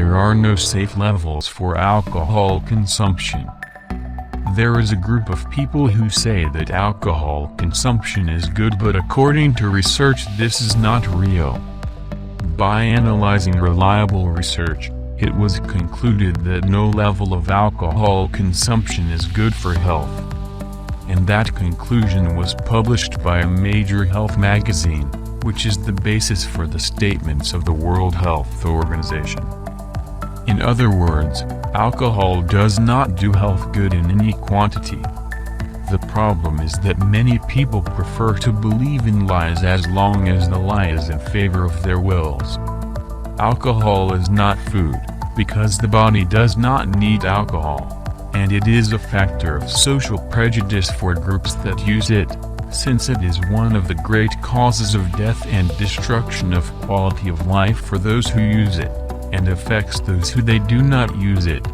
there are no safe levels for alcohol consumption. There is a group of people who say that alcohol consumption is good, but according to research this is not real. By analyzing reliable research, it was concluded that no level of alcohol consumption is good for health. And that conclusion was published by a major health magazine, which is the basis for the statements of the World Health Organization. In other words, alcohol does not do health good in any quantity. The problem is that many people prefer to believe in lies as long as the lie is in favor of their wills. Alcohol is not food, because the body does not need alcohol, and it is a factor of social prejudice for groups that use it, since it is one of the great causes of death and destruction of quality of life for those who use it, and affects those who they do not use it.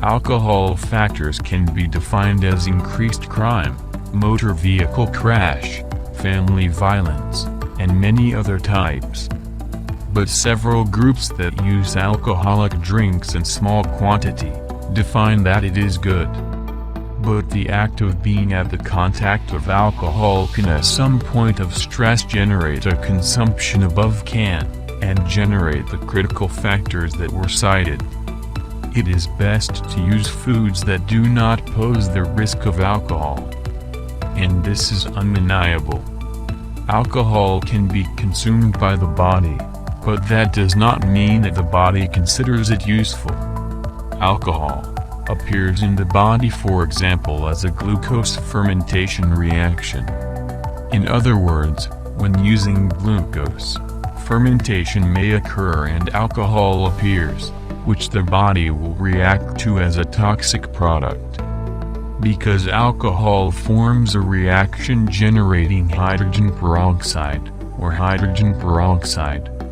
Alcohol factors can be defined as increased crime, motor vehicle crash, family violence, and many other types. But several groups that use alcoholic drinks in small quantity define that it is good. But the act of being at the contact of alcohol can at some point of stress generate a consumption above can, and generate the critical factors that were cited. It is best to use foods that do not pose the risk of alcohol. And this is undeniable. Alcohol can be consumed by the body, but that does not mean that the body considers it useful. Alcohol appears in the body, for example, as a glucose fermentation reaction. In other words, when using glucose, fermentation may occur and alcohol appears, which the body will react to as a toxic product. Because alcohol forms a reaction generating hydrogen peroxide,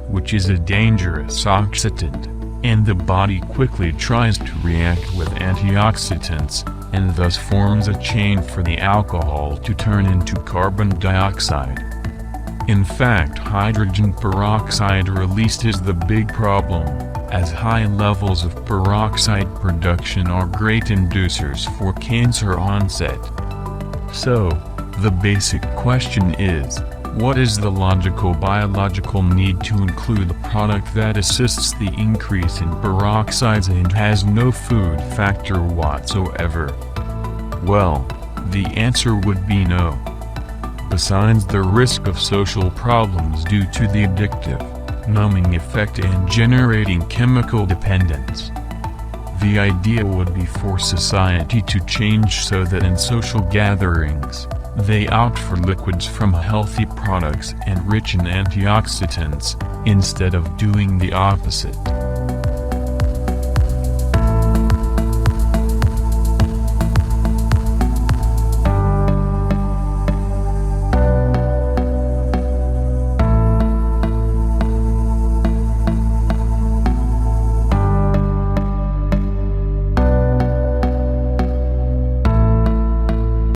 which is a dangerous oxidant, and the body quickly tries to react with antioxidants, and thus forms a chain for the alcohol to turn into carbon dioxide. In fact, hydrogen peroxide released is the big problem, as high levels of peroxide production are great inducers for cancer onset. So, the basic question is, what is the logical biological need to include a product that assists the increase in peroxides and has no food factor whatsoever? Well, the answer would be no. Besides the risk of social problems due to the addictive, numbing effect and generating chemical dependence. The idea would be for society to change so that in social gatherings, they opt for liquids from healthy products and rich in antioxidants, instead of doing the opposite.